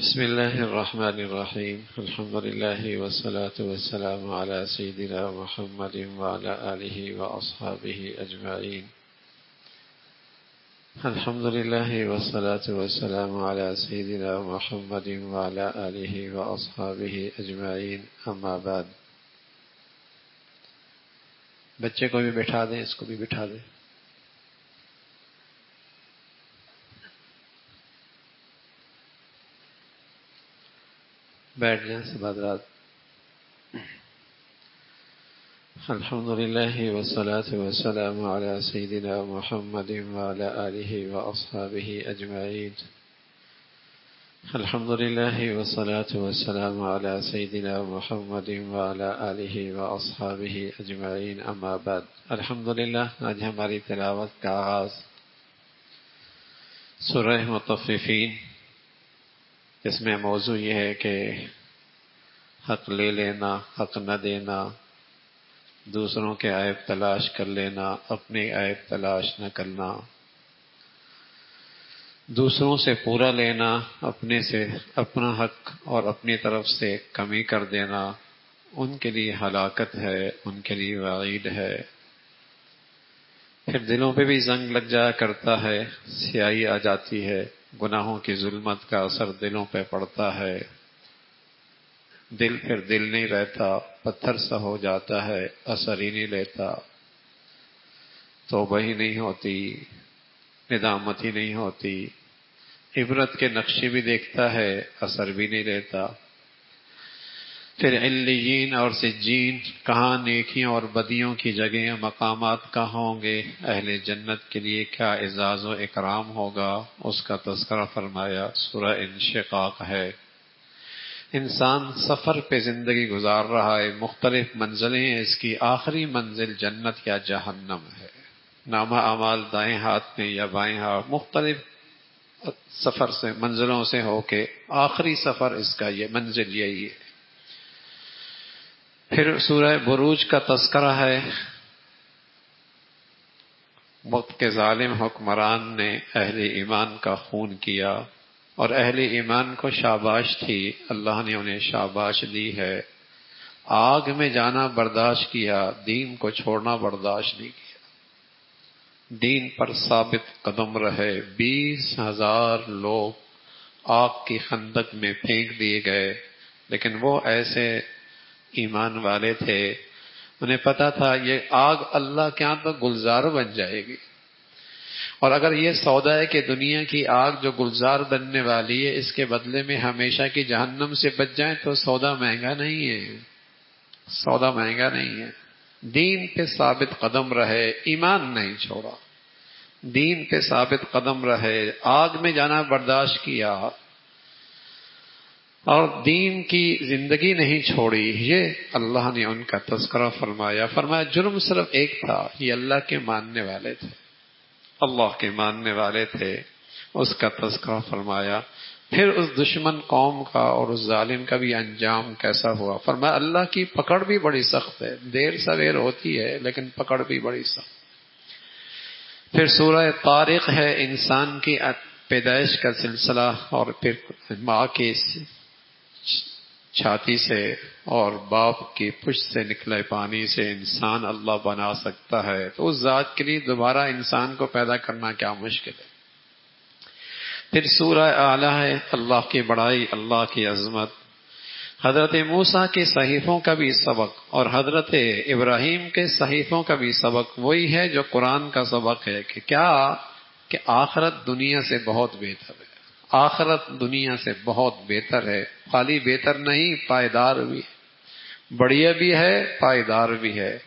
بسم الله الرحمن الرحيم الحمد لله والصلاة والسلام على سيدنا محمد وعلى آله وأصحابه أجمعين. الحمد لله والصلاة والسلام على سيدنا محمد وعلى آله وأصحابه أجمعين. أما بعد. بچے کو بھی بٹھا دیں، اس کو بھی بٹھا دیں. بیٹھ جائیں سب حضرات. الحمد لله والصلاة والسلام على سيدنا محمد وعلى آله وأصحابه أجمعين. الحمد لله والصلاة والسلام على سيدنا محمد وعلى آله وأصحابه أجمعين. أما بعد. الحمد لله. آج ہماری تلاوت کا آغاز سورہ مطففین. اس میں موضوع یہ ہے کہ حق لے لینا، حق نہ دینا، دوسروں کے عیب تلاش کر لینا، اپنے عیب تلاش نہ کرنا، دوسروں سے پورا لینا، اپنے سے اپنا حق اور اپنی طرف سے کمی کر دینا، ان کے لیے ہلاکت ہے، ان کے لیے وعید ہے. پھر دلوں پہ بھی زنگ لگ جایا کرتا ہے، سیاہی آ جاتی ہے، گناہوں کی ظلمت کا اثر دلوں پہ پڑتا ہے. دل پھر دل نہیں رہتا، پتھر سا ہو جاتا ہے، اثر ہی نہیں لیتا، توبہ ہی نہیں ہوتی، ندامت ہی نہیں ہوتی، عبرت کے نقشے بھی دیکھتا ہے، اثر بھی نہیں لیتا. پھر علیین اور سجین، کہاں نیکیوں اور بدیوں کی جگہیں، مقامات کہاں ہوں گے، اہل جنت کے لیے کیا اعزاز و اکرام ہوگا، اس کا تذکرہ فرمایا. سورہ انشقاق ہے. انسان سفر پہ زندگی گزار رہا ہے، مختلف منزلیں ہیں. اس کی آخری منزل جنت یا جہنم ہے. نامہ اعمال دائیں ہاتھ میں یا بائیں ہاتھ، مختلف سفر سے منزلوں سے ہو کے آخری سفر اس کا یہ منزل یہی ہے. پھر سورہ بروج کا تذکرہ ہے. وقت کے ظالم حکمران نے اہل ایمان کا خون کیا، اور اہل ایمان کو شاباش تھی، اللہ نے انہیں شاباش دی ہے. آگ میں جانا برداشت کیا، دین کو چھوڑنا برداشت نہیں کیا. دین پر ثابت قدم رہے. 20,000 لوگ آگ کی خندق میں پھینک دیے گئے، لیکن وہ ایسے ایمان والے تھے، انہیں پتا تھا یہ آگ اللہ کے ہاں تو گلزار بن جائے گی، اور اگر یہ سودا ہے کہ دنیا کی آگ جو گلزار بننے والی ہے، اس کے بدلے میں ہمیشہ کی جہنم سے بچ جائیں تو سودا مہنگا نہیں ہے، سودا مہنگا نہیں ہے. دین پہ ثابت قدم رہے، ایمان نہیں چھوڑا، دین پہ ثابت قدم رہے، آگ میں جانا برداشت کیا اور دین کی زندگی نہیں چھوڑی. یہ اللہ نے ان کا تذکرہ فرمایا. فرمایا جرم صرف ایک تھا، یہ اللہ کے ماننے والے تھے، اللہ کے ماننے والے تھے. اس کا تذکرہ فرمایا. پھر اس دشمن قوم کا اور اس ظالم کا بھی انجام کیسا ہوا. فرمایا اللہ کی پکڑ بھی بڑی سخت ہے، دیر سویر ہوتی ہے لیکن پکڑ بھی بڑی سخت. پھر سورہ طارق ہے، انسان کی پیدائش کا سلسلہ، اور پھر ماں کی چھاتی سے اور باپ کی پشت سے نکلے پانی سے انسان اللہ بنا سکتا ہے، تو اس ذات کے لیے دوبارہ انسان کو پیدا کرنا کیا مشکل ہے. پھر سورہ اعلیٰ ہے، اللہ کی بڑائی، اللہ کی عظمت. حضرت موسیٰ کے صحیفوں کا بھی سبق اور حضرت ابراہیم کے صحیفوں کا بھی سبق وہی ہے جو قرآن کا سبق ہے، کہ کیا کہ آخرت دنیا سے بہت بہتر ہے. آخرت دنیا سے بہت بہتر ہے. خالی بہتر نہیں، پائیدار بھی ہے، بڑھیا بھی ہے، پائیدار بھی ہے.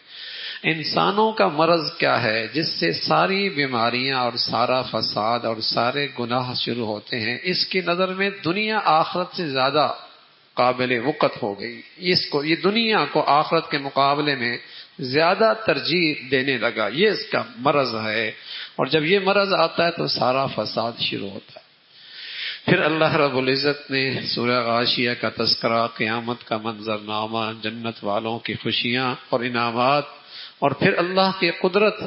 انسانوں کا مرض کیا ہے جس سے ساری بیماریاں اور سارا فساد اور سارے گناہ شروع ہوتے ہیں؟ اس کی نظر میں دنیا آخرت سے زیادہ قابل وقت ہو گئی. یہ دنیا کو آخرت کے مقابلے میں زیادہ ترجیح دینے لگا. یہ اس کا مرض ہے، اور جب یہ مرض آتا ہے تو سارا فساد شروع ہوتا ہے. پھر اللہ رب العزت نے سورہ غاشیہ کا تذکرہ، قیامت کا منظرنامہ، جنت والوں کی خوشیاں اور انعامات، اور پھر اللہ کی قدرت،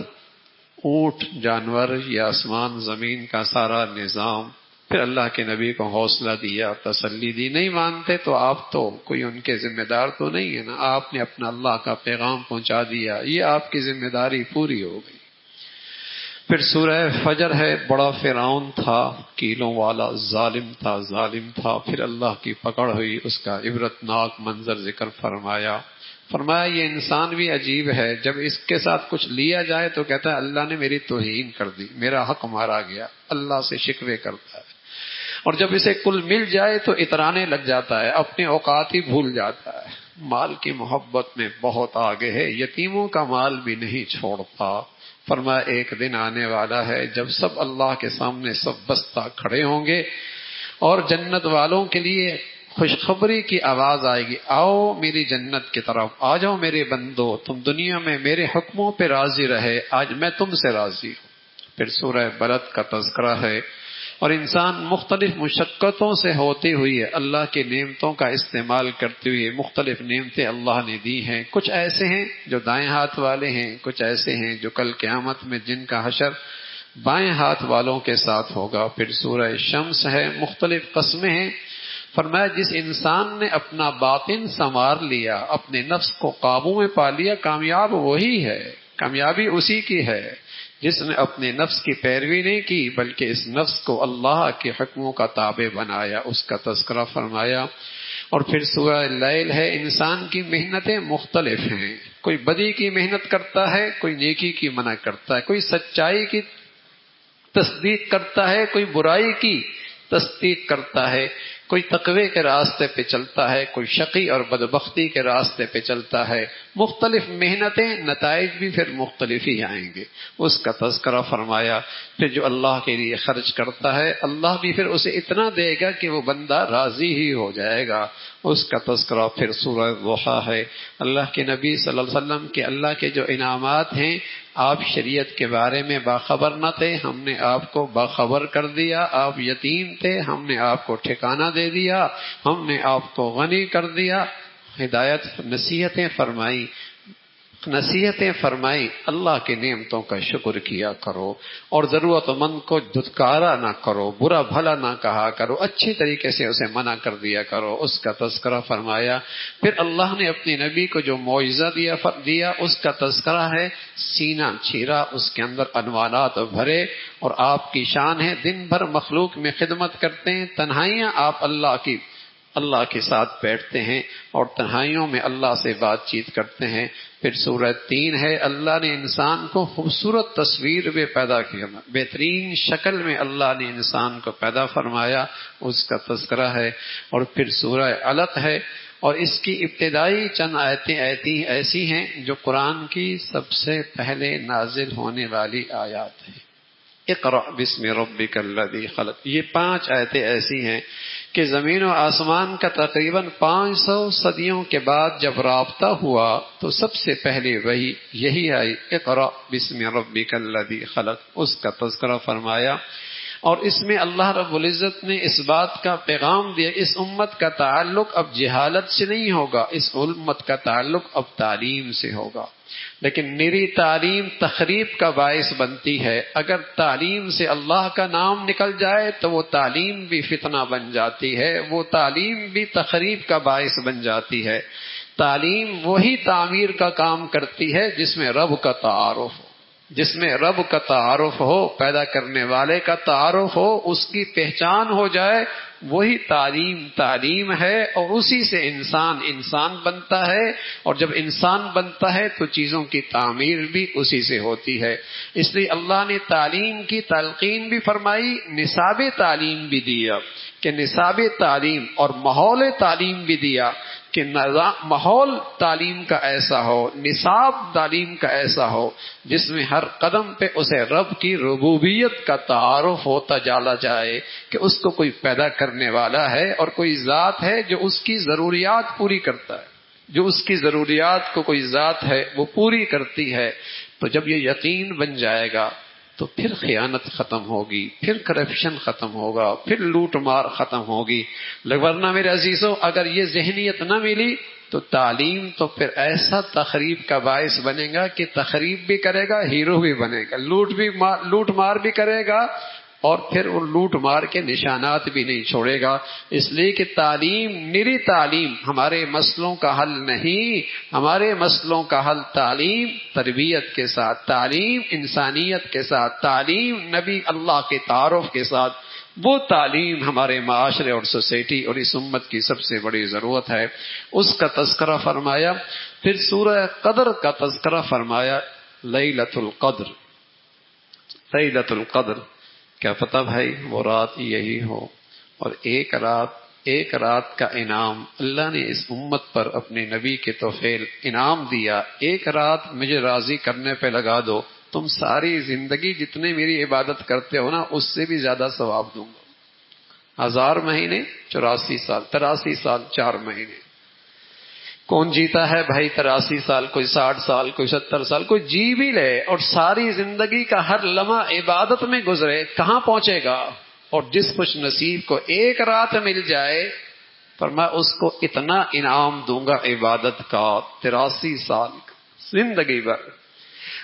اونٹ، جانور، یہ آسمان زمین کا سارا نظام، پھر اللہ کے نبی کو حوصلہ دیا، تسلی دی۔ نہیں مانتے تو آپ تو کوئی ان کے ذمہ دار تو نہیں ہے نا، آپ نے اپنا اللہ کا پیغام پہنچا دیا، یہ آپ کی ذمہ داری پوری ہو گئی۔ پھر سورہ فجر ہے، بڑا فرعون تھا، کیلوں والا ظالم تھا، پھر اللہ کی پکڑ ہوئی، اس کا عبرتناک منظر ذکر فرمایا یہ انسان بھی عجیب ہے، جب اس کے ساتھ کچھ لیا جائے تو کہتا ہے اللہ نے میری توہین کر دی، میرا حق مارا گیا، اللہ سے شکوے کرتا ہے، اور جب اسے کل مل جائے تو اترانے لگ جاتا ہے، اپنے اوقات ہی بھول جاتا ہے، مال کی محبت میں بہت آگے ہے، یتیموں کا مال بھی نہیں چھوڑتا۔ فرمایا ایک دن آنے والا ہے جب سب اللہ کے سامنے سب بستہ کھڑے ہوں گے، اور جنت والوں کے لیے خوشخبری کی آواز آئے گی، آؤ میری جنت کی طرف، آ جاؤ میرے بندو، تم دنیا میں میرے حکموں پہ راضی رہے، آج میں تم سے راضی ہوں۔ پھر سورہ بلد کا تذکرہ ہے، اور انسان مختلف مشقتوں سے ہوتے ہوئے اللہ کی نعمتوں کا استعمال کرتے ہوئے مختلف نعمتیں اللہ نے دی ہیں، کچھ ایسے ہیں جو دائیں ہاتھ والے ہیں، کچھ ایسے ہیں جو کل قیامت میں جن کا حشر بائیں ہاتھ والوں کے ساتھ ہوگا۔ پھر سورہ شمس ہے، مختلف قسمیں ہیں۔ فرمایا جس انسان نے اپنا باطن سنوار لیا، اپنے نفس کو قابو میں پا لیا، کامیاب وہی ہے، کامیابی اسی کی ہے جس نے اپنے نفس کی پیروی نہیں کی بلکہ اس نفس کو اللہ کے حکموں کا تابع بنایا، اس کا تذکرہ فرمایا۔ اور پھر سورہ لیل ہے، انسان کی محنتیں مختلف ہیں، کوئی بدی کی محنت کرتا ہے، کوئی نیکی کی منع کرتا ہے، کوئی سچائی کی تصدیق کرتا ہے، کوئی برائی کی تصدیق کرتا ہے، کوئی تقوی کے راستے پہ چلتا ہے، کوئی شقی اور بدبختی کے راستے پہ چلتا ہے، مختلف محنتیں، نتائج بھی پھر مختلف ہی آئیں گے، اس کا تذکرہ فرمایا۔ پھر جو اللہ کے لیے خرچ کرتا ہے اللہ بھی پھر اسے اتنا دے گا کہ وہ بندہ راضی ہی ہو جائے گا، اس کا تذکرہ۔ پھر سورہ ضحیٰ ہے، اللہ کے نبی صلی اللہ علیہ وسلم کے اللہ کے جو انعامات ہیں، آپ شریعت کے بارے میں باخبر نہ تھے، ہم نے آپ کو باخبر کر دیا، آپ یتیم تھے، ہم نے آپ کو ٹھکانہ دے دیا، ہم نے آپ کو غنی کر دیا، ہدایت نصیحتیں فرمائی، اللہ کی نعمتوں کا شکر کیا کرو، اور ضرورت مند کو دھتکارا نہ کرو، برا بھلا نہ کہا کرو، اچھی طریقے سے اسے منع کر دیا کرو، اس کا تذکرہ فرمایا۔ پھر اللہ نے اپنے نبی کو جو معجزہ دیا اس کا تذکرہ ہے، سینہ چیرا، اس کے اندر عنوانات بھرے، اور آپ کی شان ہے دن بھر مخلوق میں خدمت کرتے ہیں، تنہائیاں آپ اللہ کے ساتھ بیٹھتے ہیں اور تنہائیوں میں اللہ سے بات چیت کرتے ہیں۔ پھر سورہ 3 ہے، اللہ نے انسان کو خوبصورت تصویر میں پیدا کیا، بہترین شکل میں اللہ نے انسان کو پیدا فرمایا، اس کا تذکرہ ہے۔ اور پھر سورہ علق ہے، اور اس کی ابتدائی چند آیتیں ایسی ہیں جو قرآن کی سب سے پہلے نازل ہونے والی آیات ہیں۔ اقرأ بسم ربک الذی خلق، یہ 5 آیتیں ایسی ہیں کہ زمین و آسمان کا تقریباً 500 صدیوں کے بعد جب رابطہ ہوا تو سب سے پہلے وہی یہی آئی، اقرأ بسم ربک الذی خلق، اس کا تذکرہ فرمایا۔ اور اس میں اللہ رب العزت نے اس بات کا پیغام دیا، اس امت کا تعلق اب جہالت سے نہیں ہوگا، اس امت کا تعلق اب تعلیم سے ہوگا، لیکن نری تعلیم تخریب کا باعث بنتی ہے، اگر تعلیم سے اللہ کا نام نکل جائے تو وہ تعلیم بھی فتنہ بن جاتی ہے، وہ تعلیم بھی تخریب کا باعث بن جاتی ہے۔ تعلیم وہی تعمیر کا کام کرتی ہے جس میں رب کا تعارف ہو، جس میں رب کا تعارف ہو، پیدا کرنے والے کا تعارف ہو، اس کی پہچان ہو جائے، وہی تعلیم ہے، اور اسی سے انسان بنتا ہے، اور جب انسان بنتا ہے تو چیزوں کی تعمیر بھی اسی سے ہوتی ہے۔ اس لیے اللہ نے تعلیم کی تلقین بھی فرمائی، نصاب تعلیم بھی دیا کہ نصاب تعلیم، اور ماحول تعلیم بھی دیا کہ ماحول تعلیم کا ایسا ہو، نصاب تعلیم کا ایسا ہو جس میں ہر قدم پہ اسے رب کی ربوبیت کا تعارف ہوتا چلا جائے کہ اس کو کوئی پیدا کرنے والا ہے اور کوئی ذات ہے جو اس کی ضروریات پوری کرتا ہے، جو اس کی ضروریات کو کوئی ذات ہے وہ پوری کرتی ہے۔ تو جب یہ یقین بن جائے گا تو پھر خیانت ختم ہوگی، پھر کرپشن ختم ہوگا، پھر لوٹ مار ختم ہوگی۔ ورنہ میرے عزیزوں اگر یہ ذہنیت نہ ملی تو تعلیم تو پھر ایسا تخریب کا باعث بنے گا کہ تخریب بھی کرے گا، ہیرو بھی بنے گا، لوٹ مار بھی کرے گا، اور پھر وہ لوٹ مار کے نشانات بھی نہیں چھوڑے گا، اس لیے کہ تعلیم، نری تعلیم ہمارے مسئلوں کا حل نہیں، ہمارے مسئلوں کا حل تعلیم تربیت کے ساتھ، تعلیم انسانیت کے ساتھ، تعلیم نبی اللہ کے تعارف کے ساتھ، وہ تعلیم ہمارے معاشرے اور سوسائٹی اور اس امت کی سب سے بڑی ضرورت ہے، اس کا تذکرہ فرمایا۔ پھر سورہ قدر کا تذکرہ فرمایا، لیلۃ القدر، لیلۃ القدر، کیا پتہ بھائی وہ رات یہی ہو، اور ایک رات کا انعام اللہ نے اس امت پر اپنے نبی کے توفیل انعام دیا، ایک رات مجھے راضی کرنے پہ لگا دو، تم ساری زندگی جتنے میری عبادت کرتے ہو نا اس سے بھی زیادہ ثواب دوں گا۔ 1000 مہینے 84 سال، 83 سال 4 مہینے، کون جیتا ہے بھائی 83 سال؟ کوئی 60 سال، کوئی 70 سال، کوئی جی بھی لے اور ساری زندگی کا ہر لمحہ عبادت میں گزرے، کہاں پہنچے گا؟ اور جس خوش نصیب کو ایک رات مل جائے، پر میں اس کو اتنا انعام دوں گا عبادت کا 83 سال زندگی بھر۔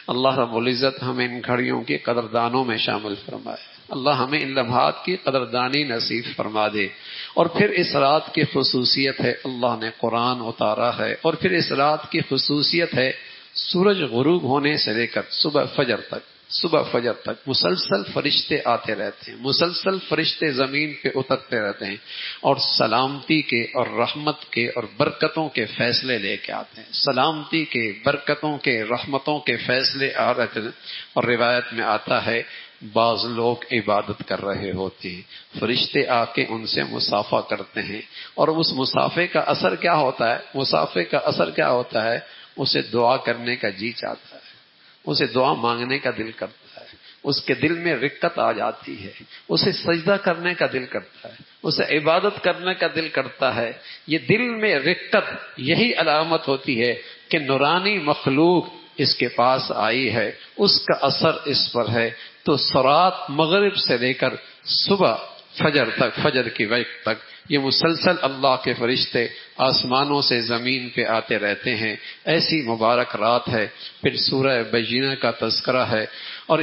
اللہ رب العزت ہمیں ان گھڑیوں کی قدردانوں میں شامل فرمائے، اللہ ہمیں ان لمحات کی قدردانی نصیب فرما دے۔ اور پھر اس رات کی خصوصیت ہے اللہ نے قرآن اتارا ہے، اور پھر اس رات کی خصوصیت ہے سورج غروب ہونے سے لے کر صبح فجر تک مسلسل فرشتے آتے رہتے ہیں، مسلسل فرشتے زمین پہ اترتے رہتے ہیں اور سلامتی کے اور رحمت کے اور برکتوں کے فیصلے لے کے آتے ہیں، سلامتی کے، برکتوں کے، رحمتوں کے فیصلے آ رہے ہیں۔ اور روایت میں آتا ہے بعض لوگ عبادت کر رہے ہوتے ہیں، فرشتے آ کے ان سے مصافحہ کرتے ہیں، اور اس مصافحے کا اثر کیا ہوتا ہے؟ مصافحے کا اثر کیا ہوتا ہے؟ اسے دعا کرنے کا جی چاہتا ہے، اسے دعا مانگنے کا دل کرتا ہے، اس کے دل میں رقت آ جاتی ہے، اسے سجدہ کرنے کا دل کرتا ہے، اسے عبادت کرنے کا دل کرتا ہے۔ یہ دل میں رقت یہی علامت ہوتی ہے کہ نورانی مخلوق اس کے پاس آئی ہے، اس کا اثر اس پر ہے۔ تو صراط مغرب سے لے کر صبح فجر تک، فجر کی وقت تک یہ مسلسل اللہ کے فرشتے آسمانوں سے زمین پہ آتے رہتے ہیں، ایسی مبارک رات ہے۔ پھر سورہ بینہ کا تذکرہ ہے، اور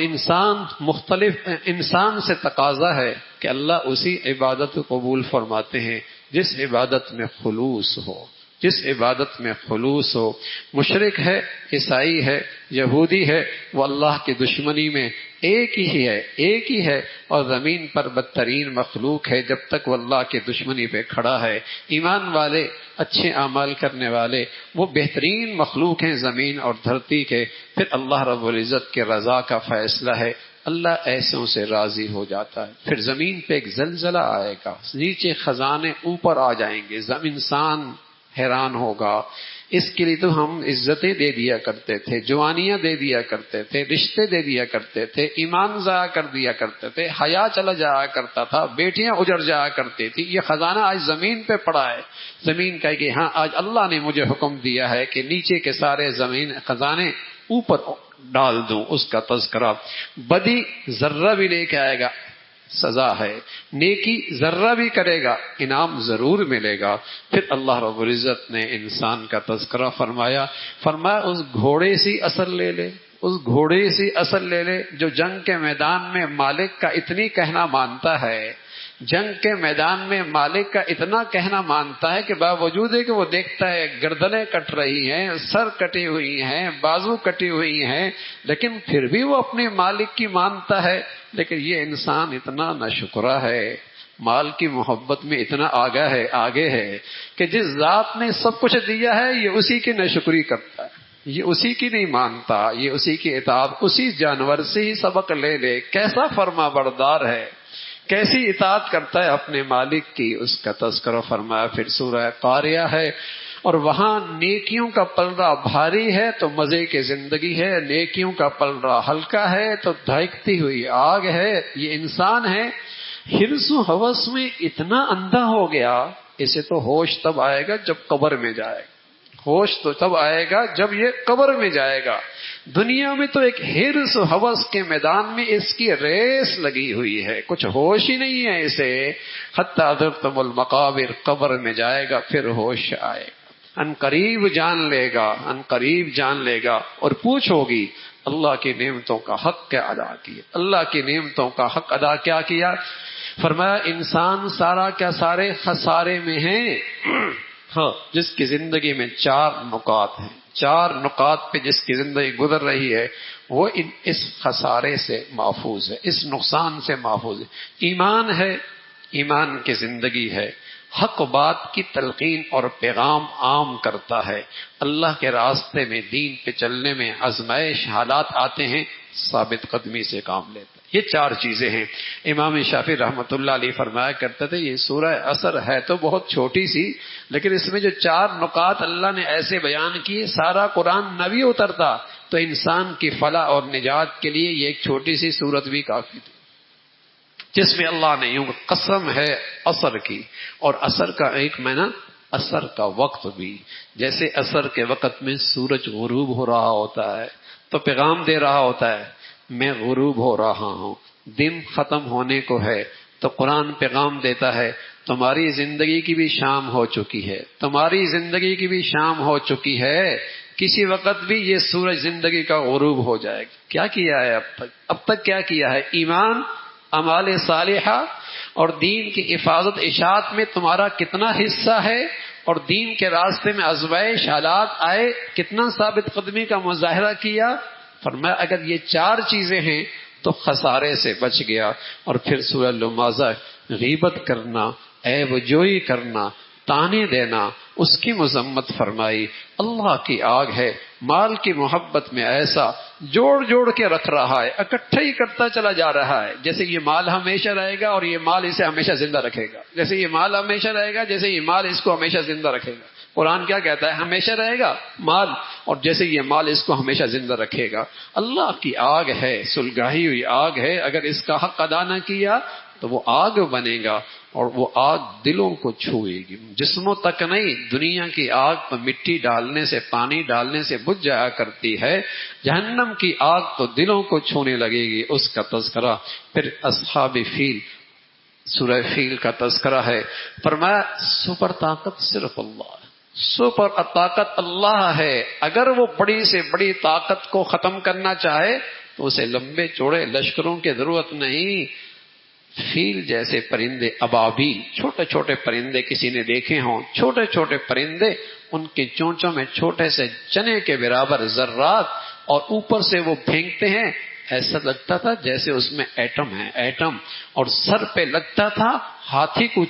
انسان سے تقاضا ہے کہ اللہ اسی عبادت کو قبول فرماتے ہیں جس عبادت میں خلوص ہو، جس عبادت میں خلوص ہو۔ مشرک ہے، عیسائی ہے، یہودی ہے، وہ اللہ کی دشمنی میں ایک ہی ہے اور زمین پر بدترین مخلوق ہے جب تک وہ اللہ کی دشمنی پہ کھڑا ہے۔ ایمان والے، اچھے اعمال کرنے والے، وہ بہترین مخلوق ہیں زمین اور دھرتی کے۔ پھر اللہ رب العزت کے رضا کا فیصلہ ہے، اللہ ایسوں سے راضی ہو جاتا ہے۔ پھر زمین پہ ایک زلزلہ آئے گا، نیچے خزانے اوپر آ جائیں گے، انسان حیران ہوگا۔ اس کے لیے تو ہم عزتیں دے دیا کرتے تھے، جوانیاں دے دیا کرتے تھے، رشتے دے دیا کرتے تھے، ایمان ضائع کر دیا کرتے تھے، حیا چلا جایا کرتا تھا، بیٹیاں اجڑ جایا کرتی تھی۔ یہ خزانہ آج زمین پہ پڑا ہے، زمین کہے کہ ہاں آج اللہ نے مجھے حکم دیا ہے کہ نیچے کے سارے زمین خزانے اوپر ڈال دوں۔ اس کا تذکرہ، بدی ذرہ بھی لے کے آئے گا سزا ہے، نیکی ذرہ بھی کرے گا انعام ضرور ملے گا۔ پھر اللہ رب العزت نے انسان کا تذکرہ فرمایا اس گھوڑے سے اثر لے لے، اس گھوڑے سے اثر لے لے جو جنگ کے میدان میں مالک کا اتنی کہنا مانتا ہے، جنگ کے میدان میں مالک کا اتنا کہنا مانتا ہے کہ باوجود ہے کہ وہ دیکھتا ہے گردنیں کٹ رہی ہیں، سر کٹی ہوئی ہیں، بازو کٹی ہوئی ہیں، لیکن پھر بھی وہ اپنے مالک کی مانتا ہے۔ لیکن یہ انسان اتنا ناشکرا ہے، مال کی محبت میں اتنا آگے ہے کہ جس ذات نے سب کچھ دیا ہے یہ اسی کی ناشکری کرتا ہے، یہ اسی کی نہیں مانتا، یہ اسی کی اطاعت، اسی جانور سے ہی سبق لے لے، کیسا فرما بردار ہے، کیسی اطاعت کرتا ہے اپنے مالک کی۔ اس کا تذکرہ فرمایا۔ پھر سورہ قاریہ ہے، اور وہاں نیکیوں کا پلڑا بھاری ہے تو مزے کی زندگی ہے، نیکیوں کا پلڑا ہلکا ہے تو دھڑکتی ہوئی آگ ہے۔ یہ انسان ہے حرص و ہوس میں اتنا اندھا ہو گیا، اسے تو ہوش تب آئے گا جب قبر میں جائے گا، ہوش تو تب آئے گا جب یہ قبر میں جائے گا۔ دنیا میں تو ایک حرص و ہوس کے میدان میں اس کی ریس لگی ہوئی ہے، کچھ ہوش ہی نہیں ہے اسے۔ حتی زرتم المقابر، قبر میں جائے گا پھر ہوش آئے گا، ان قریب جان لے گا، اور پوچھ ہوگی اللہ کی نعمتوں کا حق کیا ادا کیا؟ اللہ کی نعمتوں کا حق ادا کیا کیا؟ فرمایا انسان سارا کیا سارے خسارے میں ہیں، ہاں جس کی زندگی میں 4 نکات ہیں، 4 نکات پہ جس کی زندگی گزر رہی ہے وہ اس خسارے سے محفوظ ہے، اس نقصان سے محفوظ ہے۔ ایمان ہے، ایمان کی زندگی ہے، حق بات کی تلقین اور پیغام عام کرتا ہے، اللہ کے راستے میں دین پہ چلنے میں آزمائش حالات آتے ہیں، ثابت قدمی سے کام لیتا ہے۔ یہ 4 چیزیں ہیں۔ امام شافعی رحمۃ اللہ علیہ فرمایا کرتے تھے یہ سورہ عصر ہے تو بہت چھوٹی سی، لیکن اس میں جو 4 نکات اللہ نے ایسے بیان کیے، سارا قرآن نہ بھی اترتا تو انسان کی فلاح اور نجات کے لیے یہ ایک چھوٹی سی سورت بھی کافی تھی، جس میں اللہ نے یوں قسم ہے عصر کی، اور عصر کا ایک معنی عصر کا وقت بھی، جیسے عصر کے وقت میں سورج غروب ہو رہا ہوتا ہے تو پیغام دے رہا ہوتا ہے میں غروب ہو رہا ہوں، دن ختم ہونے کو ہے تو قرآن پیغام دیتا ہے تمہاری زندگی کی بھی شام ہو چکی ہے، تمہاری زندگی کی بھی شام ہو چکی ہے، کسی وقت بھی یہ سورج زندگی کا غروب ہو جائے گا۔ کیا کیا ہے اب تک کیا کیا ہے؟ ایمان، اعمال صالحہ اور دین کی حفاظت اشاعت میں تمہارا کتنا حصہ ہے، اور دین کے راستے میں آزمائش حالات آئے کتنا ثابت قدمی کا مظاہرہ کیا۔ فرمایا اگر یہ 4 چیزیں ہیں تو خسارے سے بچ گیا۔ اور پھر سورہ لمازہ، غیبت کرنا، عیب جوئی کرنا، تانے دینا، اس کی مذمت فرمائی۔ اللہ کی آگ ہے، مال کی محبت میں ایسا جوڑ جوڑ کے رکھ رہا ہے، اکٹھا ہی کرتا چلا جا رہا ہے، جیسے یہ مال ہمیشہ رہے گا اور یہ مال اسے ہمیشہ زندہ رکھے گا، جیسے یہ مال ہمیشہ رہے گا، جیسے یہ مال اس کو ہمیشہ زندہ رکھے گا۔ قرآن کیا کہتا ہے؟ ہمیشہ رہے گا مال، اور جیسے یہ مال اس کو ہمیشہ زندہ رکھے گا۔ اللہ کی آگ ہے، سلگائی ہوئی آگ ہے، اگر اس کا حق ادا نہ کیا تو وہ آگ بنے گا، اور وہ آگ دلوں کو چھوئے گی، جسموں تک نہیں۔ دنیا کی آگ پر مٹی ڈالنے سے، پانی ڈالنے سے بجھ جایا کرتی ہے، جہنم کی آگ تو دلوں کو چھونے لگے گی۔ اس کا تذکرہ پھر اصحاب فیل، سورہ فیل کا تذکرہ ہے۔ فرمایا سپر طاقت صرف اللہ ہے، سپر طاقت اللہ ہے، اگر وہ بڑی سے بڑی طاقت کو ختم کرنا چاہے تو اسے لمبے چوڑے لشکروں کی ضرورت نہیں۔ فیل جیسے پرندے، ابابیل، چھوٹے چھوٹے پرندے کسی نے دیکھے ہوں، چھوٹے چھوٹے پرندے، ان کے چونچوں میں چھوٹے سے چنے کے برابر ذرات، اور اوپر سے وہ پھینکتے ہیں، ایسا لگتا تھا جیسے اس میں ایٹم ہے، ایٹم، اور سر پہ لگتا تھا ہاتھی کو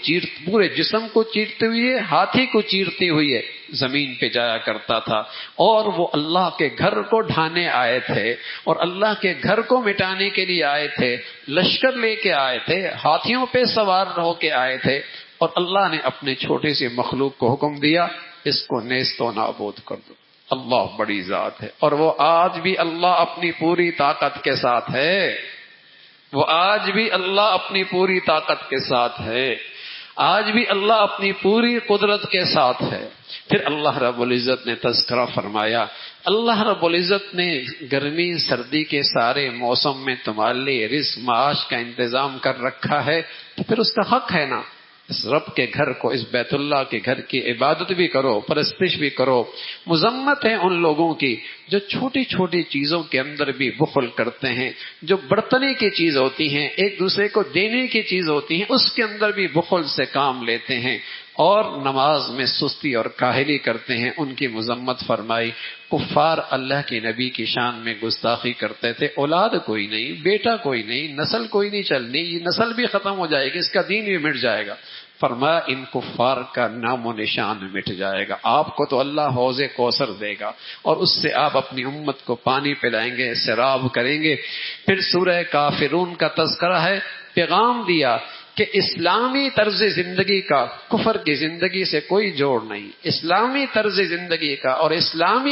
پورے جسم کو چیرتے ہوئے، ہاتھی کو چیرتے ہوئے زمین پہ جایا کرتا تھا۔ اور وہ اللہ کے گھر کو ڈھانے آئے تھے، اور اللہ کے گھر کو مٹانے کے لیے آئے تھے، لشکر لے کے آئے تھے، ہاتھیوں پہ سوار ہو کے آئے تھے، اور اللہ نے اپنے چھوٹی سی مخلوق کو حکم دیا اس کو نیست و نابود کر دو۔ اللہ بڑی ذات ہے، اور وہ آج بھی اللہ اپنی پوری طاقت کے ساتھ ہے، وہ آج بھی اللہ اپنی پوری طاقت کے ساتھ ہے، آج بھی اللہ اپنی پوری قدرت کے ساتھ ہے۔ پھر اللہ رب العزت نے تذکرہ فرمایا، اللہ رب العزت نے گرمی سردی کے سارے موسم میں تمہارے لیے رزق معاش کا انتظام کر رکھا ہے، تو پھر اس کا حق ہے نا، اس رب کے گھر کو، اس بیت اللہ کے گھر کی عبادت بھی کرو، پرستش بھی کرو۔ مذمت ہے ان لوگوں کی جو چھوٹی چھوٹی چیزوں کے اندر بھی بخل کرتے ہیں، جو برتنے کی چیز ہوتی ہیں، ایک دوسرے کو دینے کی چیز ہوتی ہیں، اس کے اندر بھی بخل سے کام لیتے ہیں، اور نماز میں سستی اور کاہلی کرتے ہیں، ان کی مذمت فرمائی۔ کفار اللہ کے نبی کی شان میں گستاخی کرتے تھے، اولاد کوئی نہیں، بیٹا کوئی نہیں، نسل کوئی نہیں چلنی، یہ نسل بھی ختم ہو جائے گی، اس کا دین بھی مٹ جائے گا۔ فرمایا ان کفار کا نام و نشان مٹ جائے گا، آپ کو تو اللہ حوض کوثر دے گا، اور اس سے آپ اپنی امت کو پانی پلائیں گے، سیراب کریں گے۔ پھر سورہ کافرون کا تذکرہ ہے، پیغام دیا کہ اسلامی طرز زندگی کا کفر کی زندگی سے کوئی جوڑ نہیں، اسلامی طرز زندگی کا اور اسلام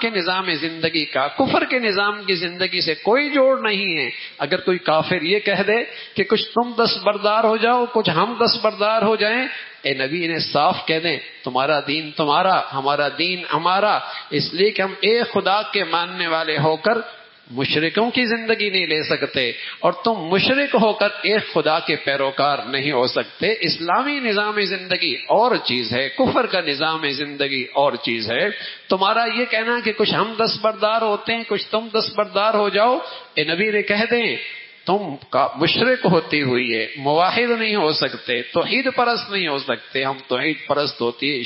کے نظام زندگی کا کفر کے نظام کی زندگی سے کوئی جوڑ نہیں ہے۔ اگر کوئی کافر یہ کہہ دے کہ کچھ تم دستبردار ہو جاؤ، کچھ ہم دستبردار ہو جائیں، اے نبی نے صاف کہہ دیں تمہارا دین تمہارا، ہمارا دین ہمارا، اس لیے کہ ہم ایک خدا کے ماننے والے ہو کر مشرکوں کی زندگی نہیں لے سکتے، اور تم مشرک ہو کر ایک خدا کے پیروکار نہیں ہو سکتے۔ اسلامی نظام زندگی اور چیز ہے، کفر کا نظام زندگی اور چیز ہے۔ تمہارا یہ کہنا کہ کچھ ہم دستبردار ہوتے ہیں، کچھ تم دستبردار ہو جاؤ، اے نبی نے کہہ دیں تم کا مشرک ہوتی ہوئی ہے موحد نہیں ہو سکتے، توحید پرست نہیں ہو سکتے۔ ہم توحید پرست ہوتی ہے،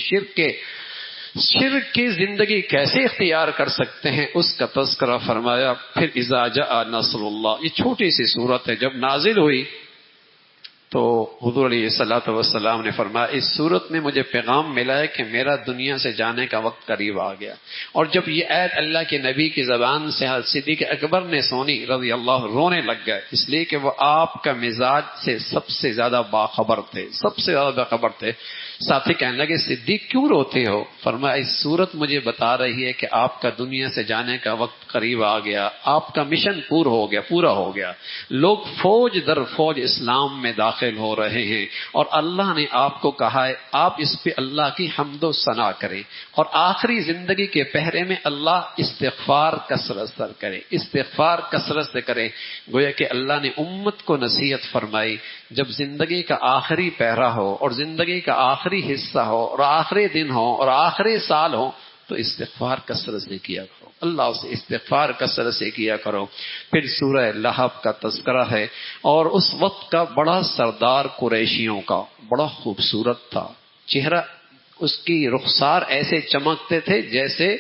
شرک کی زندگی کیسے اختیار کر سکتے ہیں اس کا تذکرہ فرمایا۔ پھر اذا جاء نصر اللہ، یہ چھوٹی سی صورت ہے، جب نازل ہوئی تو حضور علیہ الصلوۃ والسلام نے فرمایا اس صورت میں مجھے پیغام ملا ہے کہ میرا دنیا سے جانے کا وقت قریب آ گیا۔ اور جب یہ آیت اللہ کے نبی کی زبان سے صدیق اکبر نے سنی رضی اللہ، رونے لگ گئے، اس لیے کہ وہ آپ کا مزاج سے سب سے زیادہ باخبر تھے، سب سے زیادہ باخبر تھے۔ ساتھی کہنے لگے صدیق کیوں روتے ہو؟ فرمایا اس صورت مجھے بتا رہی ہے کہ آپ کا دنیا سے جانے کا وقت قریب آ گیا، آپ کا مشن پورا ہو گیا، لوگ فوج در فوج اسلام میں داخل ہو رہے ہیں، اور اللہ نے آپ کو کہا ہے آپ اس پہ اللہ کی حمد و ثنا کریں، اور آخری زندگی کے پہرے میں اللہ استغفار کثرت سے کریں، استغفار کثرت سے کریں۔ گویا کہ اللہ نے امت کو نصیحت فرمائی جب زندگی کا آخری پہرا ہو اور زندگی کا آخری حصہ ہو اور آخری دن ہو اور آخری سال ہو تو استغفار کثرت سے کیا کرو، اللہ سے استغفار کثرت سے کیا کرو۔ پھر سورہ لہب کا تذکرہ ہے، اور اس وقت کا بڑا سردار قریشیوں کا بڑا خوبصورت تھا، چہرہ اس کی رخسار ایسے چمکتے تھے جیسے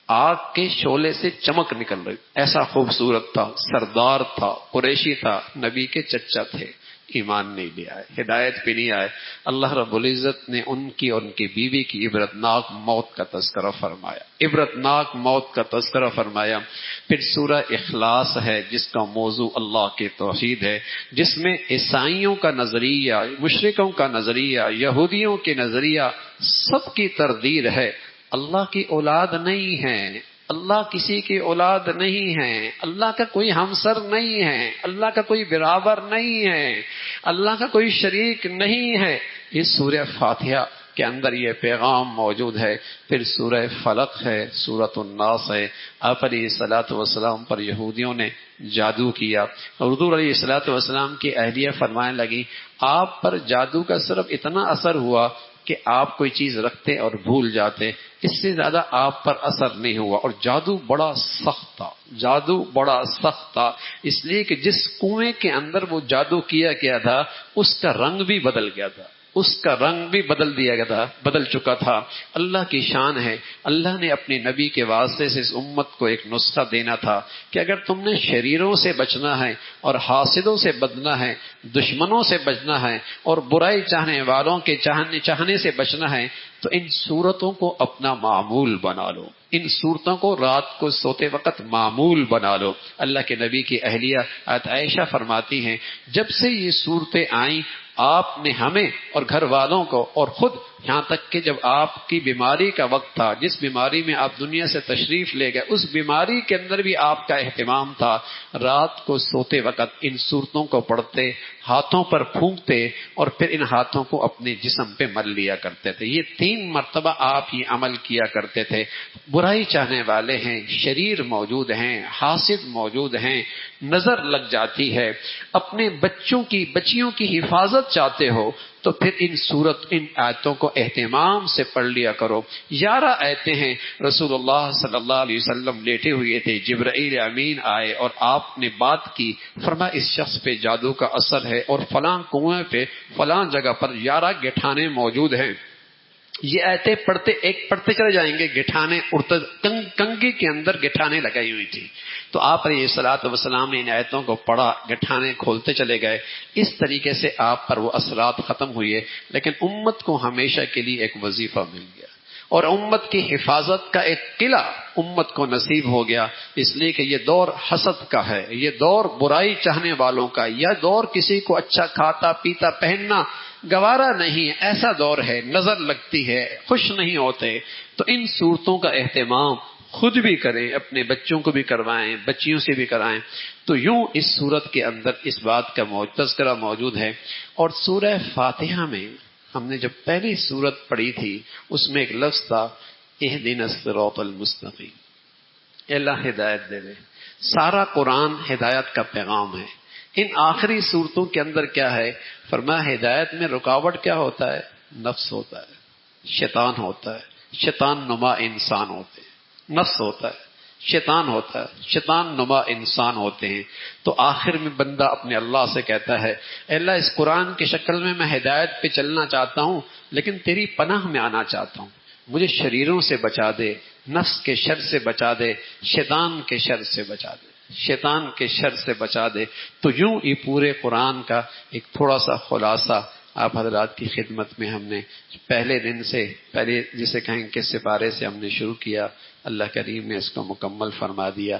آگ کے شعلے سے چمک نکل رہی، ایسا خوبصورت تھا، سردار تھا، قریشی تھا، نبی کے چچا تھے، ایمان نہیں لے آئے، ہدایت پہ نہیں آئے۔ اللہ رب العزت نے ان کی اور ان کی بیوی کی عبرتناک موت کا تذکرہ فرمایا، عبرتناک موت کا تذکرہ فرمایا۔ پھر سورہ اخلاص ہے جس کا موضوع اللہ کے توحید ہے، جس میں عیسائیوں کا نظریہ، مشرکوں کا نظریہ، یہودیوں کے نظریہ سب کی تردید ہے۔ اللہ کی اولاد نہیں ہے، اللہ کسی کی اولاد نہیں ہے، اللہ کا کوئی ہمسر نہیں ہے، اللہ کا کوئی برابر نہیں ہے، اللہ کا کوئی شریک نہیں ہے۔ اس سورہ فاتحہ کے اندر یہ پیغام موجود ہے۔ پھر سورہ فلق ہے، سورۃ الناس ہے۔ آپ علیہ الصلوۃ والسلام پر یہودیوں نے جادو کیا، اور حضور علیہ الصلوۃ والسلام کی اہلیہ فرمانے لگی آپ پر جادو کا صرف اتنا اثر ہوا کہ آپ کوئی چیز رکھتے اور بھول جاتے، اس سے زیادہ آپ پر اثر نہیں ہوا، اور جادو بڑا سخت تھا، جادو بڑا سخت تھا، اس لیے کہ جس کنویں کے اندر وہ جادو کیا گیا تھا اس کا رنگ بھی بدل گیا تھا، اس کا رنگ بھی بدل چکا تھا۔ اللہ کی شان ہے، اللہ نے اپنے نبی کے واسطے سے اس امت کو ایک نسخہ دینا تھا کہ اگر تم نے شریروں سے بچنا ہے اور حاسدوں سے بچنا ہے، دشمنوں سے بچنا ہے اور برائی چاہنے والوں کے چاہنے سے بچنا ہے تو ان صورتوں کو اپنا معمول بنا لو، ان صورتوں کو رات کو سوتے وقت معمول بنا لو۔ اللہ کے نبی کی اہلیہ عائشہ فرماتی ہیں جب سے یہ صورتیں آئیں آپ نے ہمیں اور گھر والوں کو اور خود، یہاں تک کہ جب آپ کی بیماری کا وقت تھا، جس بیماری میں آپ دنیا سے تشریف لے گئے، اس بیماری کے اندر بھی آپ کا اہتمام تھا، رات کو سوتے وقت ان صورتوں کو پڑھتے، ہاتھوں پر پھونکتے اور پھر ان ہاتھوں کو اپنے جسم پہ مل لیا کرتے تھے۔ یہ 3 مرتبہ آپ یہ عمل کیا کرتے تھے۔ برائی چاہنے والے ہیں، شریر موجود ہیں، حاسد موجود ہیں، نظر لگ جاتی ہے، اپنے بچیوں کی حفاظت چاہتے ہو تو پھر ان آیتوں کو اہتمام سے پڑھ لیا کرو۔ 11 آیتیں ہیں، رسول اللہ صلی اللہ علیہ وسلم لیٹے ہوئے تھے، جبرائیل امین آئے اور آپ نے بات کی، فرمایا اس شخص پہ جادو کا اثر ہے اور فلاں کنویں پہ فلاں جگہ پر 11 گٹھانے موجود ہیں۔ یہ آیتیں پڑھتے چلے جائیں گے، گٹھانے کنگھی کے اندر گٹھانے لگائی ہوئی تھی، تو آپ علیہ الصلوۃ والسلام نے ان آیتوں کو پڑھا، گٹھانے کھولتے چلے گئے، اس طریقے سے آپ پر وہ اثرات ختم ہوئے۔ لیکن امت کو ہمیشہ کے لیے ایک وظیفہ مل گیا اور امت کی حفاظت کا ایک قلعہ امت کو نصیب ہو گیا، اس لیے کہ یہ دور حسد کا ہے، یہ دور برائی چاہنے والوں کا، یہ دور کسی کو اچھا کھاتا پیتا پہننا گوارا نہیں ہے، ایسا دور ہے، نظر لگتی ہے، خوش نہیں ہوتے۔ تو ان صورتوں کا اہتمام خود بھی کریں، اپنے بچوں کو بھی کروائیں، بچیوں سے بھی کرائیں۔ تو یوں اس صورت کے اندر اس بات کا تذکرہ موجود ہے۔ اور سورہ فاتحہ میں ہم نے جب پہلی صورت پڑھی تھی اس میں ایک لفظ تھا اہدنا الصراط المستقیم، اللہ ہدایت دے دے۔ سارا قرآن ہدایت کا پیغام ہے۔ ان آخری صورتوں کے اندر کیا ہے؟ فرمایا ہدایت میں رکاوٹ کیا ہوتا ہے؟ نفس ہوتا ہے، شیطان ہوتا ہے، شیطان نما انسان ہوتے ہیں۔ نفس ہوتا ہے، شیطان ہوتا ہے، شیطان نما انسان ہوتے ہیں۔ تو آخر میں بندہ اپنے اللہ سے کہتا ہے اے اللہ اس قرآن کی شکل میں ہدایت پہ چلنا چاہتا ہوں، لیکن تیری پناہ میں آنا چاہتا ہوں، مجھے شریروں سے بچا دے، نفس کے شر سے بچا دے، شیطان کے شر سے بچا دے، شیطان کے شر سے بچا دے۔ تو یوں یہ پورے قرآن کا ایک تھوڑا سا خلاصہ آپ حضرات کی خدمت میں ہم نے پہلے دن سے، پہلے جسے کہیں کہ سپارے سے ہم نے شروع کیا، اللہ کریم نے اس کو مکمل فرما دیا۔